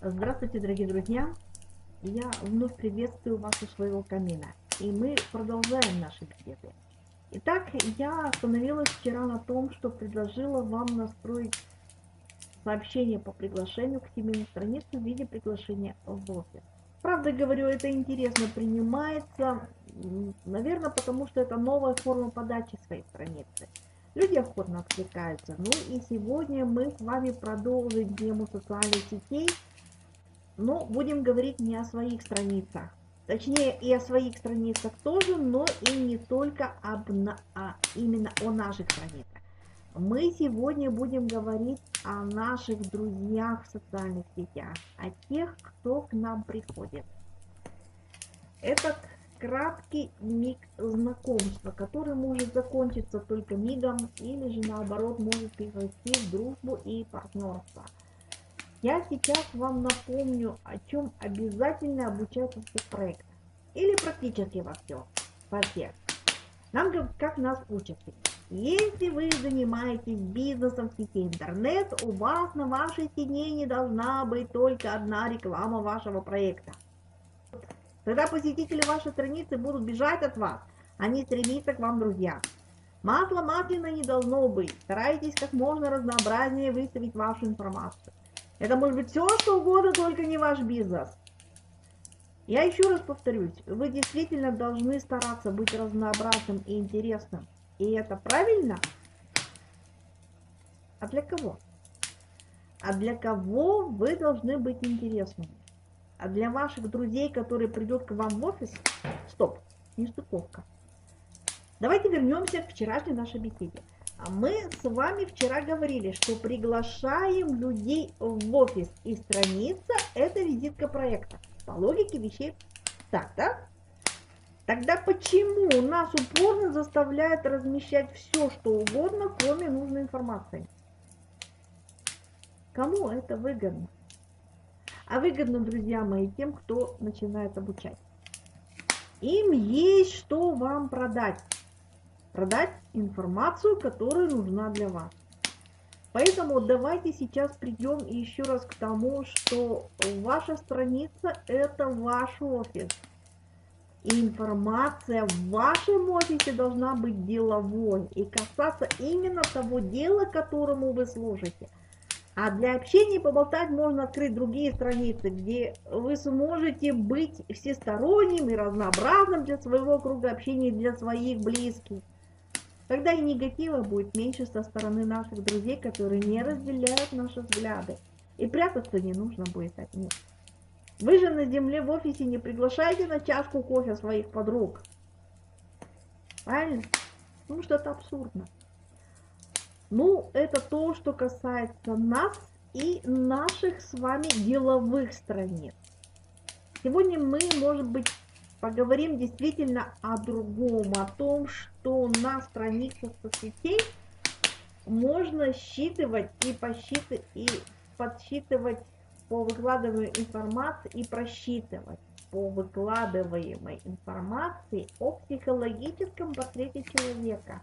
Здравствуйте, дорогие друзья! Я вновь приветствую вас у своего камина, и мы продолжаем наши беседы. Итак, я остановилась вчера на том, что предложила вам настроить сообщение по приглашению к семейной странице в виде приглашения в офис. Правда, говорю, это интересно принимается, наверное, потому что это новая форма подачи своей страницы. Люди охотно откликаются. Ну и сегодня мы с вами продолжим тему социальных сетей. Но будем говорить не о своих страницах. Точнее, и о своих страницах тоже, но и не только именно о наших страницах. Мы сегодня будем говорить о наших друзьях в социальных сетях, о тех, кто к нам приходит. Этот краткий миг знакомства, который может закончиться только мигом, или же наоборот может перерасти в дружбу и партнерство. Я сейчас вам напомню, о чем обязательно обучать во всех проектах. Или практически во всех. Нам как нас учат. Если вы занимаетесь бизнесом в сети интернет, у вас на вашей стене не должна быть только одна реклама вашего проекта. Тогда посетители вашей страницы будут бежать от вас, а не стремиться к вам, друзья. Масло масляное не должно быть. Старайтесь как можно разнообразнее выставить вашу информацию. Это может быть все, что угодно, только не ваш бизнес. Я еще раз повторюсь, вы действительно должны стараться быть разнообразным и интересным. И это правильно? А для кого? А для кого вы должны быть интересными? А для ваших друзей, которые придут к вам в офис? Стоп, нестыковка. Давайте вернемся к вчерашней нашей беседе. Мы с вами вчера говорили, что приглашаем людей в офис, и страница – это визитка проекта. По логике вещей так, да? Тогда почему нас упорно заставляют размещать все, что угодно, кроме нужной информации? Кому это выгодно? А выгодно, друзья мои, тем, кто начинает обучать. Им есть что вам продать. Продать информацию, которая нужна для вас. Поэтому давайте сейчас придем еще раз к тому, что ваша страница – это ваш офис. И информация в вашем офисе должна быть деловой и касаться именно того дела, которому вы служите. А для общения и поболтать можно открыть другие страницы, где вы сможете быть всесторонним и разнообразным для своего круга общения и для своих близких. Тогда и негатива будет меньше со стороны наших друзей, которые не разделяют наши взгляды. И прятаться не нужно будет от них. Вы же на земле в офисе не приглашаете на чашку кофе своих подруг. Правильно? Потому что это абсурдно. Ну, это то, что касается нас и наших с вами деловых страниц. Сегодня мы, может быть, поговорим действительно о другом, о том, что на страницах соцсетей можно считывать и подсчитывать по выкладываемой информации и просчитывать по выкладываемой информации о психологическом портрете человека.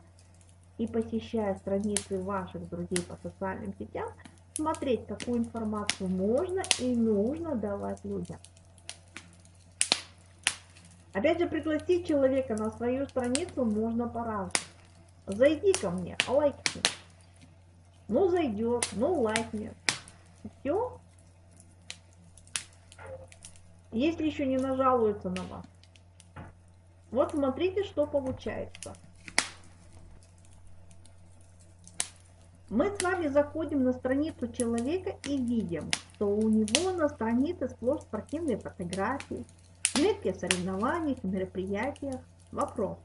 И посещая страницы ваших друзей по социальным сетям, смотреть, какую информацию можно и нужно давать людям. Опять же, пригласить человека на свою страницу можно по-разному. Зайди ко мне, лайкни. Ну, зайдет, ну, лайкни. Все. Если еще не нажалуются на вас. Вот смотрите, что получается. Мы с вами заходим на страницу человека и видим, что у него на странице сплошь спортивные фотографии, метки в соревнованиях, мероприятиях. Вопрос,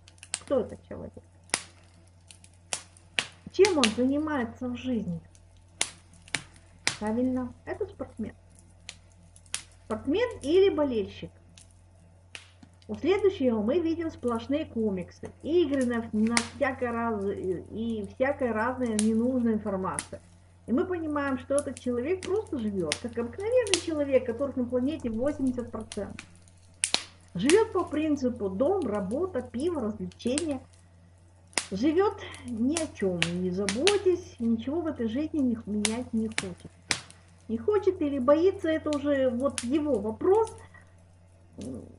кто этот человек? Чем он занимается в жизни? Правильно, это спортсмен. Спортсмен или болельщик. У следующего мы видим сплошные комиксы, игры на всякой разной ненужной информации. И мы понимаем, что этот человек просто живет, как обыкновенный человек, которых на планете 80%. Живет по принципу дом, работа, пиво, развлечения. Живет ни о чем не заботясь, ничего в этой жизни менять не хочет. не хочет или боится, это уже вот его вопрос,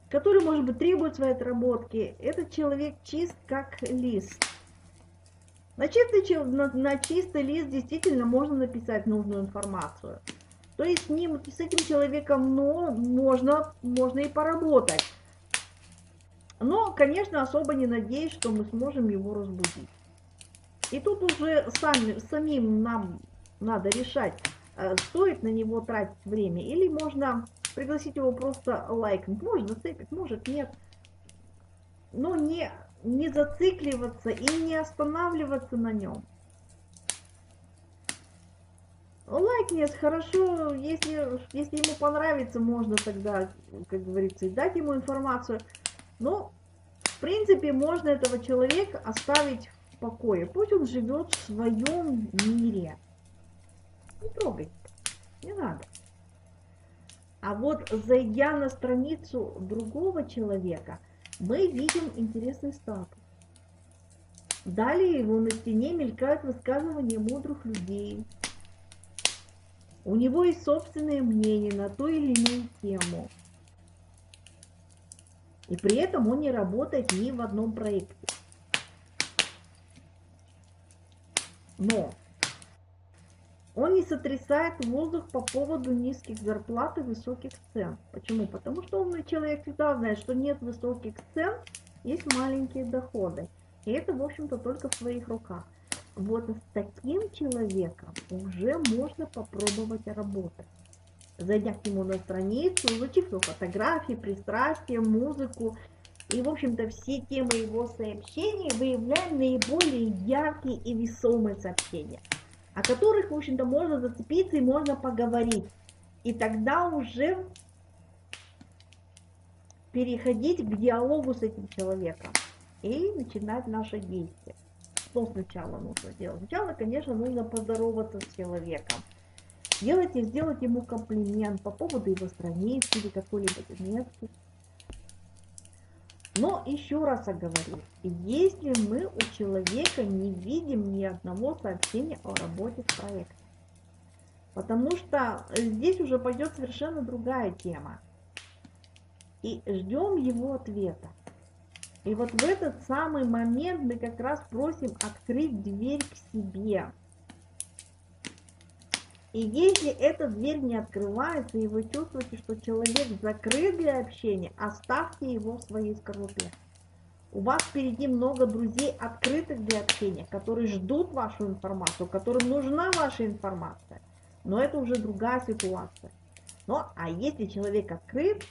который, может быть, требует своей отработки. Этот человек чист как лист. На чистый лист действительно можно написать нужную информацию. То есть с этим человеком можно и поработать. Но, конечно, особо не надеюсь, что мы сможем его разбудить. И тут уже самим нам надо решать, стоит на него тратить время, или можно пригласить его просто лайкнуть. Может зацепить, может нет. Но не зацикливаться и не останавливаться на нем. Лайкнет хорошо, если ему понравится, можно тогда, как говорится, дать ему информацию. Но, в принципе, можно этого человека оставить в покое. Пусть он живет в своем мире. Не трогай, не надо. А вот зайдя на страницу другого человека, мы видим интересный статус. Далее его на стене мелькают высказывания мудрых людей. У него есть собственное мнение на ту или иную тему. И при этом он не работает ни в одном проекте. Но он не сотрясает воздух по поводу низких зарплат и высоких цен. Почему? Потому что умный человек всегда знает, что нет высоких цен, есть маленькие доходы. И это, в общем-то, только в своих руках. Вот с таким человеком уже можно попробовать работать. Зайдя к нему на страницу, изучив его фотографии, пристрастия, музыку, и, в общем-то, все темы его сообщений, выявляем наиболее яркие и весомые сообщения, о которых, в общем-то, можно зацепиться и можно поговорить. И тогда уже переходить к диалогу с этим человеком и начинать наше действие. Что сначала нужно делать? Сначала, конечно, нужно поздороваться с человеком. Сделать ему комплимент по поводу его страницы или какой-либо заметки. Но еще раз оговорю, если мы у человека не видим ни одного сообщения о работе в проекте, потому что здесь уже пойдет совершенно другая тема. И ждем его ответа. И вот в этот самый момент мы как раз просим открыть дверь к себе. И если эта дверь не открывается, и вы чувствуете, что человек закрыт для общения, оставьте его в своей скорлупе. У вас впереди много друзей, открытых для общения, которые ждут вашу информацию, которым нужна ваша информация. Но это уже другая ситуация. А если человек открыт,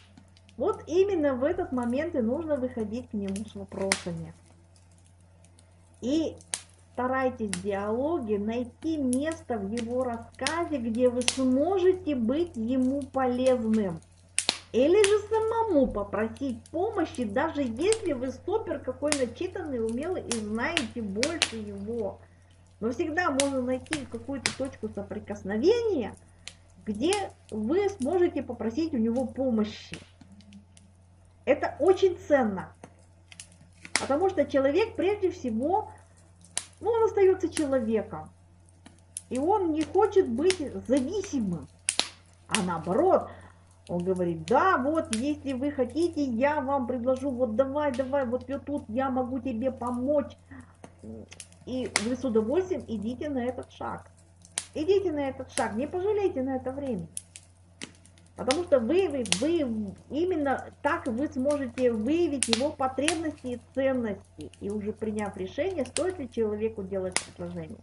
вот именно в этот момент и нужно выходить к нему с вопросами. И старайтесь в диалоге найти место в его рассказе, где вы сможете быть ему полезным. Или же самому попросить помощи, даже если вы супер какой начитанный, умелый и знаете больше его. Но всегда можно найти какую-то точку соприкосновения, где вы сможете попросить у него помощи. Это очень ценно. Потому что человек прежде всего, он остается человеком. И он не хочет быть зависимым. А наоборот, он говорит, да, вот, если вы хотите, я вам предложу, вот давай, вот я тут, я могу тебе помочь. И вы с удовольствием идите на этот шаг. Идите на этот шаг, не пожалейте на это время. Потому что вы именно так вы сможете выявить его потребности и ценности. И уже приняв решение, стоит ли человеку делать предложение.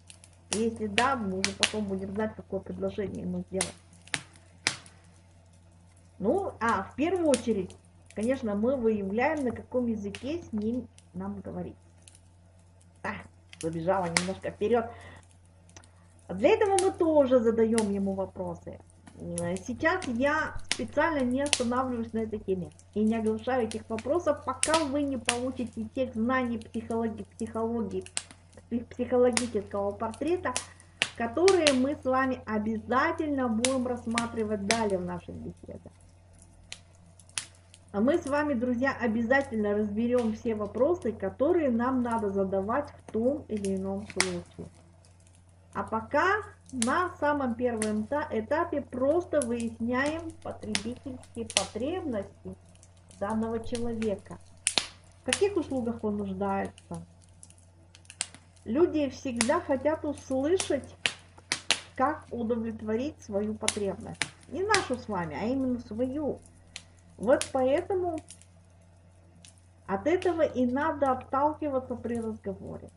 И если да, мы уже потом будем знать, какое предложение ему сделать. В первую очередь, конечно, мы выявляем, на каком языке с ним нам говорить. Забежала немножко вперед. Для этого мы тоже задаем ему вопросы. Сейчас я специально не останавливаюсь на этой теме и не оглашаю этих вопросов, пока вы не получите тех знаний психологического портрета, которые мы с вами обязательно будем рассматривать далее в нашей беседе. Мы с вами, друзья, обязательно разберем все вопросы, которые нам надо задавать в том или ином случае. А пока На самом первом этапе просто выясняем потребительские потребности данного человека. В каких услугах он нуждается? Люди всегда хотят услышать, как удовлетворить свою потребность. Не нашу с вами, а именно свою. Вот поэтому от этого и надо отталкиваться при разговоре.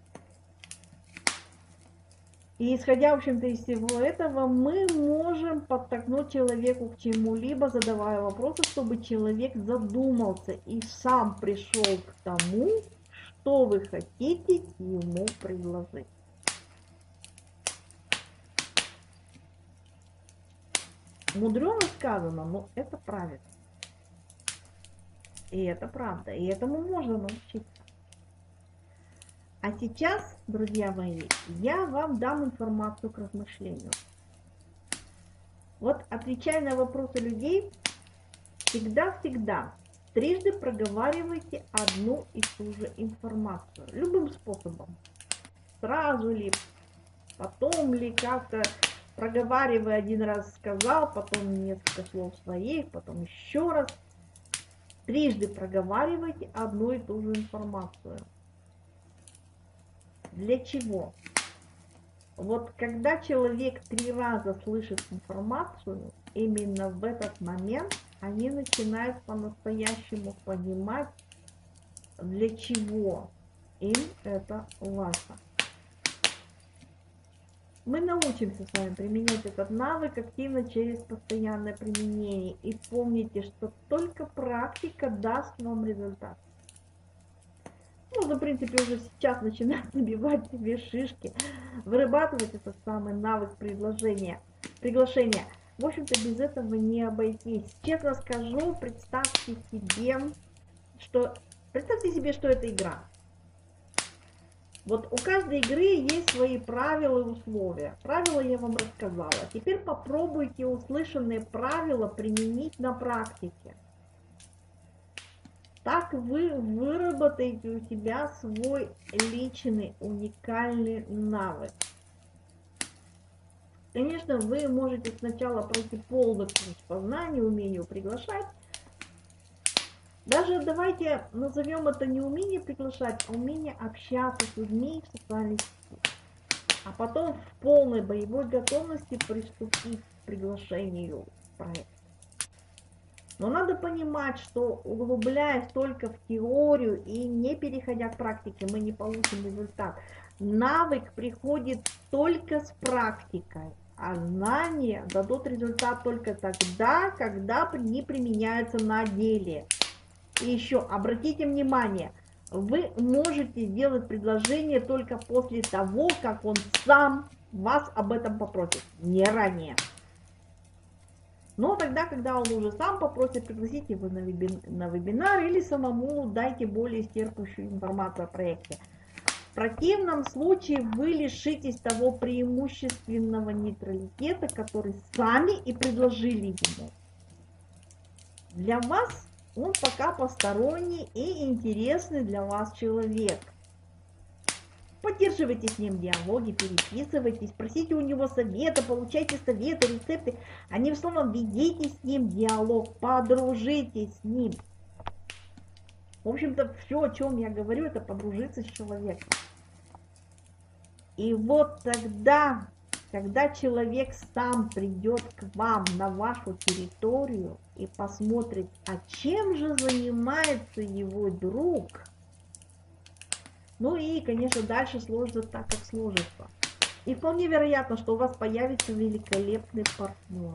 И исходя, в общем-то, из всего этого, мы можем подтолкнуть человеку к чему-либо, задавая вопросы, чтобы человек задумался и сам пришел к тому, что вы хотите ему предложить. Мудрено сказано, но это правильно. И это правда, и этому можно научиться. А сейчас, друзья мои, я вам дам информацию к размышлению. Вот отвечая на вопросы людей, всегда трижды проговаривайте одну и ту же информацию. Любым способом. Сразу ли, потом ли, как-то проговаривая, один раз сказал, потом несколько слов своих, потом еще раз. Трижды проговаривайте одну и ту же информацию. Для чего? Вот когда человек 3 раза слышит информацию, именно в этот момент они начинают по-настоящему понимать, для чего им это важно. Мы научимся с вами применять этот навык активно через постоянное применение. И помните, что только практика даст вам результат. Можно, в принципе, уже сейчас начинать набивать себе шишки, вырабатывать этот самый навык приглашения. В общем-то, без этого не обойтись. Честно скажу, представьте себе, что это игра. Вот у каждой игры есть свои правила и условия. Правила я вам рассказала. Теперь попробуйте услышанные правила применить на практике. Так вы выработаете у себя свой личный уникальный навык. Конечно, вы можете сначала пройти полный курс познания, умению приглашать. Даже давайте назовем это не умение приглашать, а умение общаться с людьми в социальной сети. А потом в полной боевой готовности приступить к приглашению в проект. Но надо понимать, что углубляясь только в теорию и не переходя к практике, мы не получим результат. Навык приходит только с практикой, а знания дадут результат только тогда, когда они применяются на деле. И еще обратите внимание, вы можете сделать предложение только после того, как он сам вас об этом попросит, не ранее. Но тогда, когда он уже сам попросит, пригласите его на вебинар или самому дайте более исчерпывающую информацию о проекте. В противном случае вы лишитесь того преимущественного нейтралитета, который сами и предложили ему. Для вас он пока посторонний и интересный для вас человек. Поддерживайте с ним диалоги, переписывайтесь, просите у него совета, получайте советы, рецепты. Одним словом, ведите с ним диалог, подружитесь с ним. В общем-то, все, о чем я говорю, это подружиться с человеком. И вот тогда, когда человек сам придет к вам на вашу территорию и посмотрит, а чем же занимается его друг, ну и, конечно, дальше сложится так, как сложится. И вполне вероятно, что у вас появится великолепный партнер.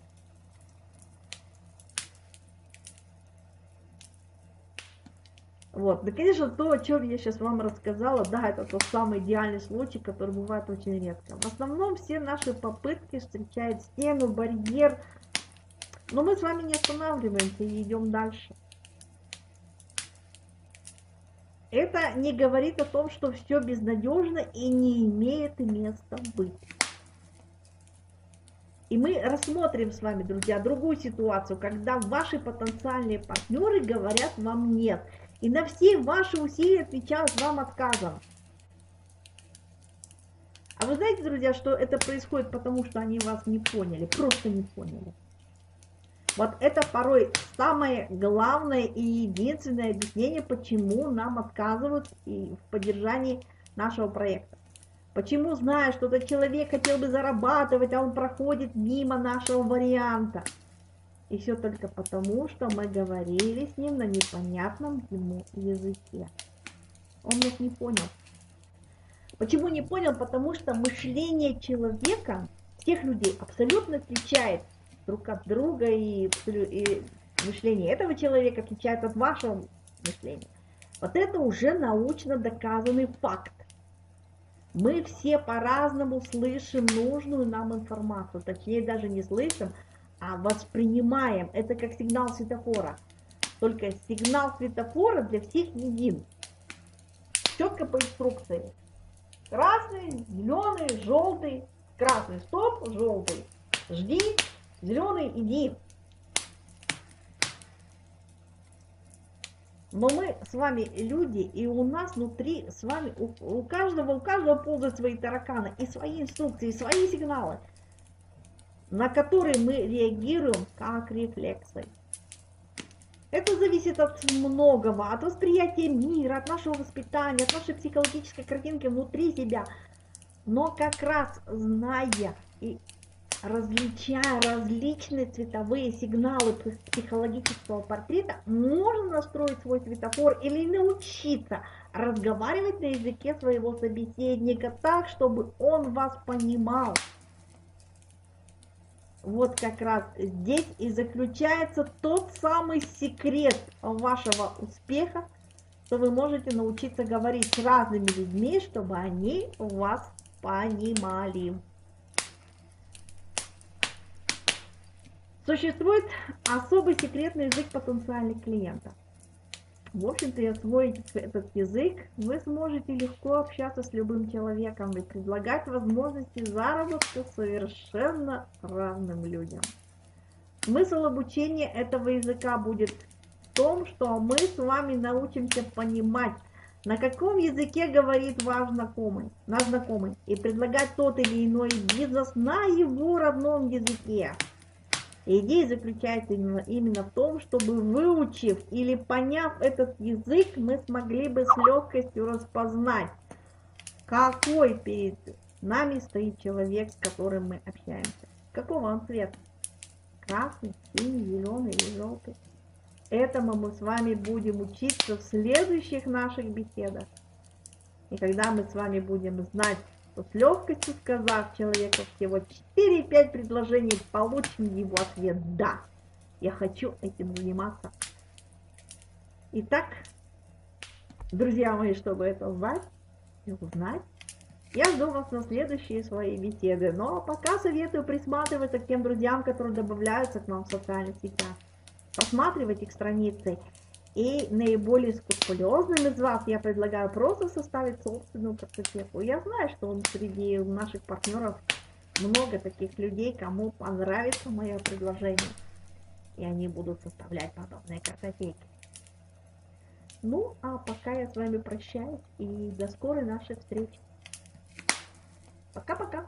Вот, да, конечно, то, о чем я сейчас вам рассказала, да, это тот самый идеальный случай, который бывает очень редко. В основном все наши попытки встречают стену, барьер, но мы с вами не останавливаемся и идем дальше. Это не говорит о том, что все безнадежно и не имеет места быть. И мы рассмотрим с вами, друзья, другую ситуацию, когда ваши потенциальные партнеры говорят вам нет. И на все ваши усилия отвечают вам отказом. А вы знаете, друзья, что это происходит потому, что они вас не поняли, просто не поняли. Вот это порой самое главное и единственное объяснение, почему нам отказывают в поддержании нашего проекта. Почему, зная, что этот человек хотел бы зарабатывать, а он проходит мимо нашего варианта. И все только потому, что мы говорили с ним на непонятном ему языке. Он нас не понял. Почему не понял? Потому что мышление человека, всех людей, абсолютно отличается друг от друга, и мышление этого человека отличается от вашего мышления. Вот это уже научно доказанный факт. Мы все по-разному слышим нужную нам информацию, точнее даже не слышим, а воспринимаем. Это как сигнал светофора. Только сигнал светофора для всех един. Четко по инструкции. Красный, зеленый, желтый. Красный, стоп, желтый. Жди, зеленый, иди. Но мы с вами люди, и у нас внутри с вами, у каждого ползают свои тараканы, и свои инструкции, и свои сигналы, на которые мы реагируем как рефлексы. Это зависит от многого, от восприятия мира, от нашего воспитания, от нашей психологической картинки внутри себя. Но как раз зная и различая различные цветовые сигналы психологического портрета, можно настроить свой светофор или научиться разговаривать на языке своего собеседника так, чтобы он вас понимал. Вот как раз здесь и заключается тот самый секрет вашего успеха, что вы можете научиться говорить с разными людьми, чтобы они вас понимали. Существует особый секретный язык потенциальных клиентов. В общем-то, и освоить этот язык, вы сможете легко общаться с любым человеком и предлагать возможности заработка совершенно разным людям. Смысл обучения этого языка будет в том, что мы с вами научимся понимать, на каком языке говорит наш знакомый, и предлагать тот или иной бизнес на его родном языке. Идея заключается именно в том, чтобы выучив или поняв этот язык, мы смогли бы с легкостью распознать, какой перед нами стоит человек, с которым мы общаемся. Какого он цвета? Красный, синий, зеленый или желтый? Этому мы с вами будем учиться в следующих наших беседах. И когда мы с вами будем знать, то с легкостью сказав человеку всего 4-5 предложений, получим его ответ «Да, я хочу этим заниматься». Итак, друзья мои, чтобы это знать и узнать, я жду вас на следующие свои беседы. Ну а пока советую присматриваться к тем друзьям, которые добавляются к нам в социальных сетях. Просматривать их страницы. И наиболее скрупулезным из вас я предлагаю просто составить собственную картотеку. Я знаю, что среди наших партнеров много таких людей, кому понравится мое предложение. И они будут составлять подобные картотеки. Ну, а пока я с вами прощаюсь и до скорой нашей встречи. Пока-пока.